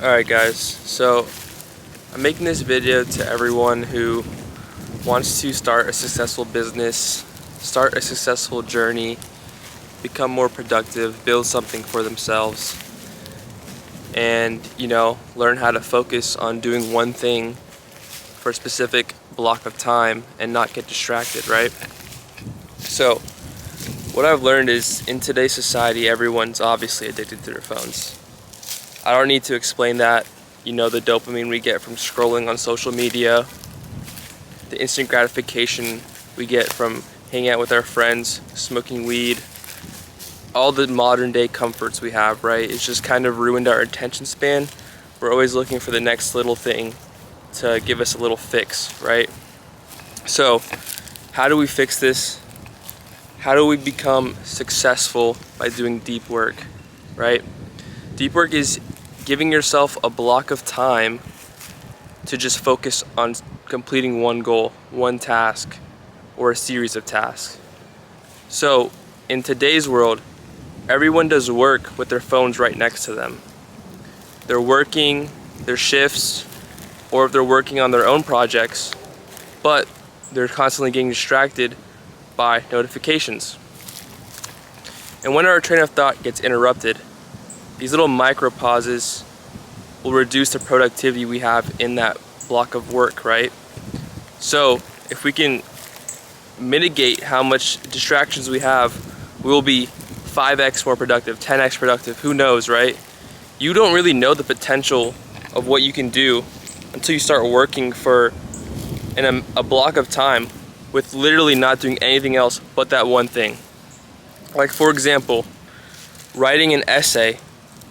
Alright guys, so I'm making this video to everyone who wants to start a successful business, start a successful journey, become more productive, build something for themselves, and learn how to focus on doing one thing for a specific block of time and not get distracted, right? So what I've learned is in today's society, everyone's obviously addicted to their phones. I don't need to explain that. The dopamine we get from scrolling on social media, the instant gratification we get from hanging out with our friends, smoking weed, all the modern day comforts we have, right? It's just kind of ruined our attention span. We're always looking for the next little thing to give us a little fix, right? So how do we fix this? How do we become successful by doing deep work, right? Deep work is giving yourself a block of time to just focus on completing one goal, one task, or a series of tasks. So in today's world, everyone does work with their phones right next to them. They're working their shifts, or if they're working on their own projects, but they're constantly getting distracted by notifications. And when our train of thought gets interrupted, these little micro pauses will reduce the productivity we have in that block of work, right? So if we can mitigate how much distractions we have, we will be 5x more productive, 10x productive, who knows, right? You don't really know the potential of what you can do until you start working for a block of time with literally not doing anything else but that one thing. Like for example, writing an essay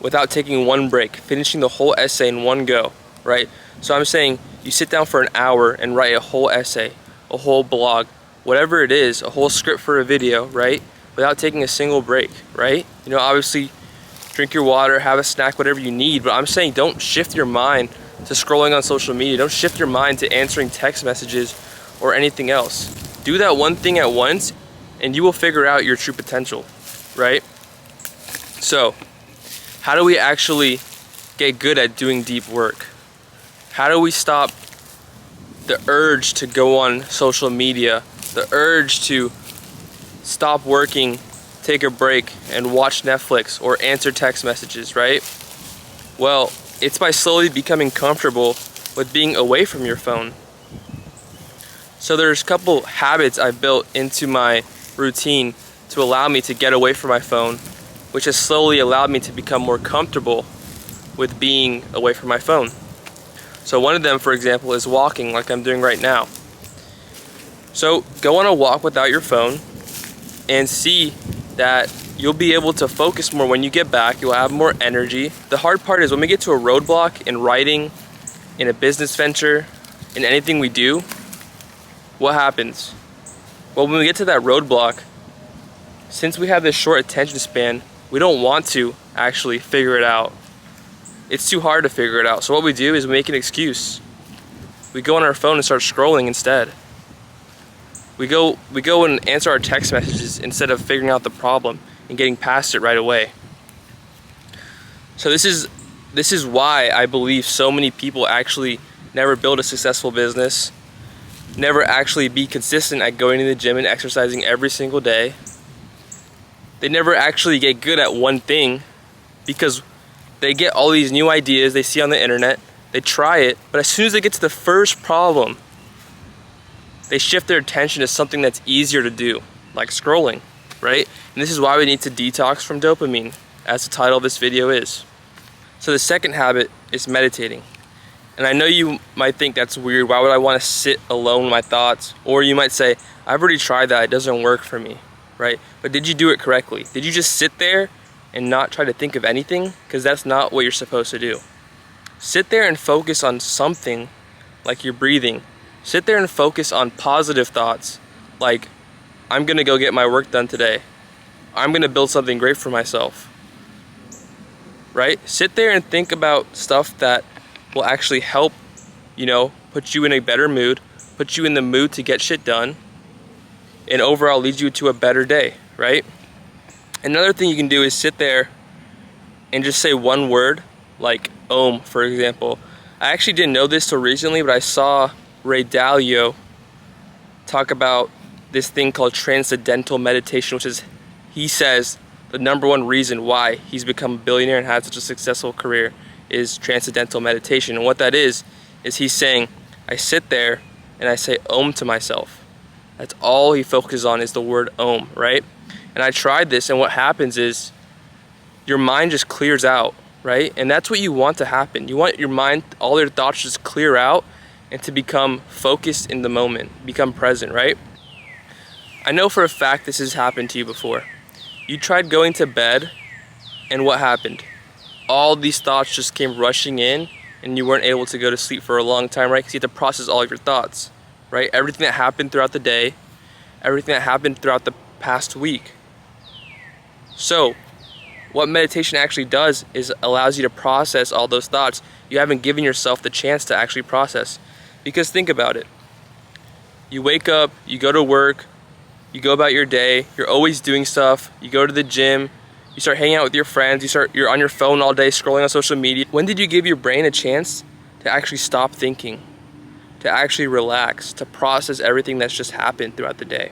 without taking one break, finishing the whole essay in one go, right? So I'm saying you sit down for an hour and write a whole essay, a whole blog, whatever it is, a whole script for a video, right? Without taking a single break, right? Obviously drink your water, have a snack, whatever you need, but I'm saying don't shift your mind to scrolling on social media. Don't shift your mind to answering text messages or anything else. Do that one thing at once and you will figure out your true potential, right? So how do we actually get good at doing deep work? How do we stop the urge to go on social media, the urge to stop working, take a break, and watch Netflix or answer text messages, right? Well, it's by slowly becoming comfortable with being away from your phone. So there's a couple habits I've built into my routine to allow me to get away from my phone, which has slowly allowed me to become more comfortable with being away from my phone. So one of them, for example, is walking like I'm doing right now. So go on a walk without your phone and see that you'll be able to focus more when you get back. You'll have more energy. The hard part is when we get to a roadblock in writing, in a business venture, in anything we do, what happens? Well, when we get to that roadblock, since we have this short attention span, we don't want to actually figure it out. It's too hard to figure it out. So what we do is we make an excuse. We go on our phone and start scrolling instead. We go and answer our text messages instead of figuring out the problem and getting past it right away. So this is why I believe so many people actually never build a successful business, never actually be consistent at going to the gym and exercising every single day. They never actually get good at one thing because they get all these new ideas they see on the internet, they try it, but as soon as they get to the first problem, they shift their attention to something that's easier to do, like scrolling, right? And this is why we need to detox from dopamine, as the title of this video is. So the second habit is meditating. And I know you might think that's weird. Why would I want to sit alone with my thoughts? Or you might say, I've already tried that, it doesn't work for me, right? But did you do it correctly? Did you just sit there and not try to think of anything? Because that's not what you're supposed to do. Sit there and focus on something like your breathing. Sit there and focus on positive thoughts like, I'm gonna go get my work done today. I'm gonna build something great for myself, right? Sit there and think about stuff that will actually help, put you in a better mood, put you in the mood to get shit done, and overall lead you to a better day, right? Another thing you can do is sit there and just say one word like Om, for example. I actually didn't know this till recently, but I saw Ray Dalio talk about this thing called transcendental meditation, which is, he says, the #1 reason why he's become a billionaire and had such a successful career is transcendental meditation. And what that is he's saying, I sit there and I say Om to myself. That's all he focuses on, is the word Om, right? And I tried this, and what happens is your mind just clears out, right? And that's what you want to happen. You want your mind, all your thoughts just clear out and to become focused in the moment, become present, right? I know for a fact this has happened to you before. You tried going to bed, and what happened? All these thoughts just came rushing in, and you weren't able to go to sleep for a long time, right? Because you have to process all of your thoughts, right? Everything that happened throughout the day, everything that happened throughout the past week. So, what meditation actually does is allows you to process all those thoughts. You haven't given yourself the chance to actually process. Because think about it. You wake up, you go to work, you go about your day, you're always doing stuff, you go to the gym, you start hanging out with your friends, you're on your phone all day scrolling on social media. When did you give your brain a chance to actually stop thinking, to actually relax, to process everything that's just happened throughout the day,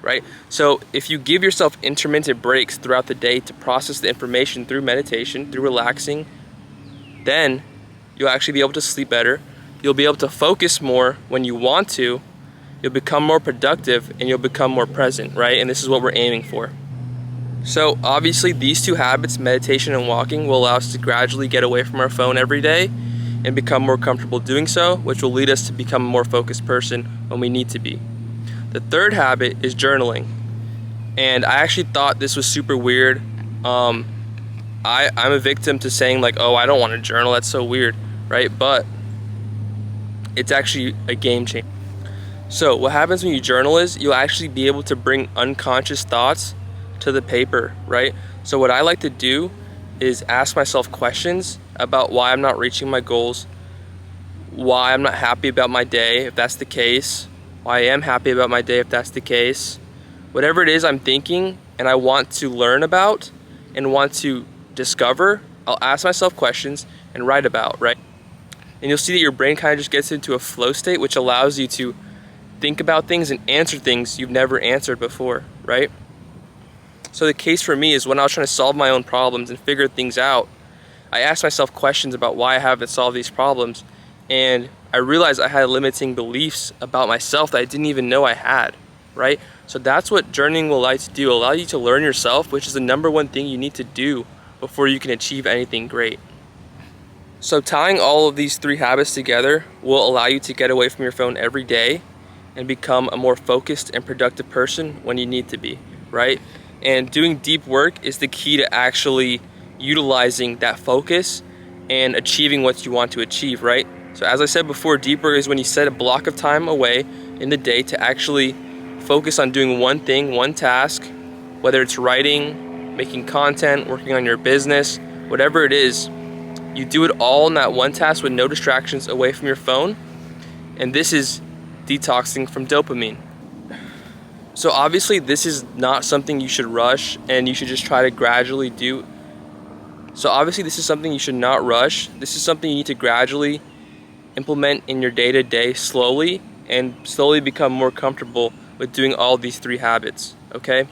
right? So if you give yourself intermittent breaks throughout the day to process the information through meditation, through relaxing, then you'll actually be able to sleep better, you'll be able to focus more when you want to, you'll become more productive, and you'll become more present, right? And this is what we're aiming for. So obviously these two habits, meditation and walking, will allow us to gradually get away from our phone every day and become more comfortable doing so, which will lead us to become a more focused person when we need to be. The third habit is journaling. And I actually thought this was super weird. I'm a victim to saying like, oh, I don't want to journal, that's so weird, right? But it's actually a game changer. So what happens when you journal is you'll actually be able to bring unconscious thoughts to the paper, right? So what I like to do is ask myself questions about why I'm not reaching my goals, why I'm not happy about my day, if that's the case, why I am happy about my day, if that's the case. Whatever it is I'm thinking and I want to learn about and want to discover, I'll ask myself questions and write about, right? And you'll see that your brain kind of just gets into a flow state, which allows you to think about things and answer things you've never answered before, right? So the case for me is when I was trying to solve my own problems and figure things out, I asked myself questions about why I haven't solved these problems, and I realized I had limiting beliefs about myself that I didn't even know I had, right? So that's what journaling will allow you to do, allow you to learn yourself, which is the #1 thing you need to do before you can achieve anything great. So tying all of these 3 habits together will allow you to get away from your phone every day and become a more focused and productive person when you need to be, right? And doing deep work is the key to actually utilizing that focus and achieving what you want to achieve, right? So as I said before, deep work is when you set a block of time away in the day to actually focus on doing one thing, one task, whether it's writing, making content, working on your business, whatever it is. You do it all in that one task with no distractions away from your phone, and this is detoxing from dopamine. So obviously this is not something you should rush, and you should just try to gradually do. So obviously this is something you should not rush. This is something you need to gradually implement in your day-to-day slowly, and slowly become more comfortable with doing all these 3 habits, okay?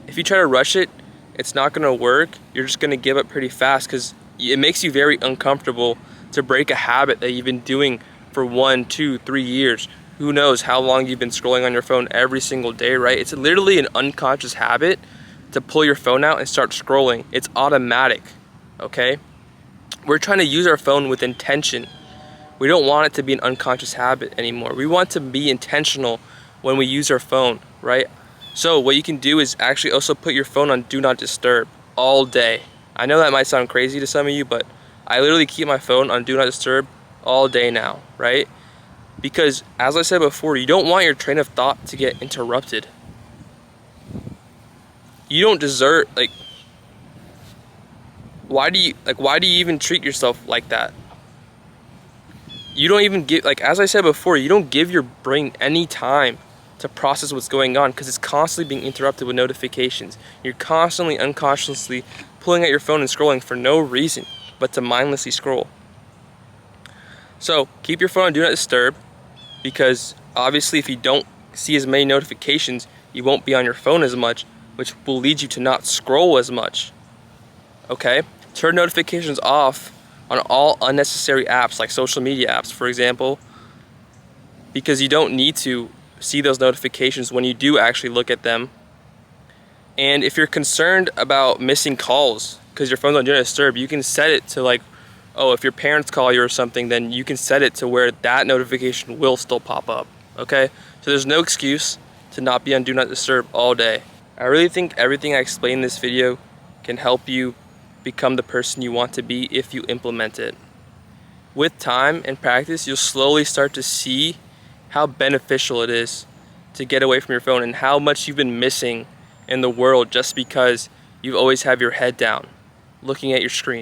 If you try to rush it, it's not gonna work. You're just gonna give up pretty fast, because it makes you very uncomfortable to break a habit that you've been doing for 1, 2, 3 years. Who knows how long you've been scrolling on your phone every single day, right? It's literally an unconscious habit to pull your phone out and start scrolling. It's automatic, okay? We're trying to use our phone with intention. We don't want it to be an unconscious habit anymore. We want to be intentional when we use our phone, right? So what you can do is actually also put your phone on Do Not Disturb all day. I know that might sound crazy to some of you, but I literally keep my phone on Do Not Disturb all day now, right? Because as I said before, you don't want your train of thought to get interrupted. You don't deserve, like, why do you even treat yourself like that? You don't even give, like, as I said before, you don't give your brain any time to process what's going on, because it's constantly being interrupted with notifications. You're constantly unconsciously pulling at your phone and scrolling for no reason. but to mindlessly scroll. So keep your phone on Do Not Disturb, because obviously if you don't see as many notifications, you won't be on your phone as much, which will lead you to not scroll as much. Okay? Turn notifications off on all unnecessary apps, like social media apps, for example, because you don't need to see those notifications when you do actually look at them. And if you're concerned about missing calls because your phone's on Do Not Disturb, you can set it to, like, oh, if your parents call you or something, then you can set it to where that notification will still pop up, okay? So there's no excuse to not be on Do Not Disturb all day. I really think everything I explained in this video can help you become the person you want to be if you implement it. With time and practice, you'll slowly start to see how beneficial it is to get away from your phone and how much you've been missing in the world just because you've always have your head down looking at your screen.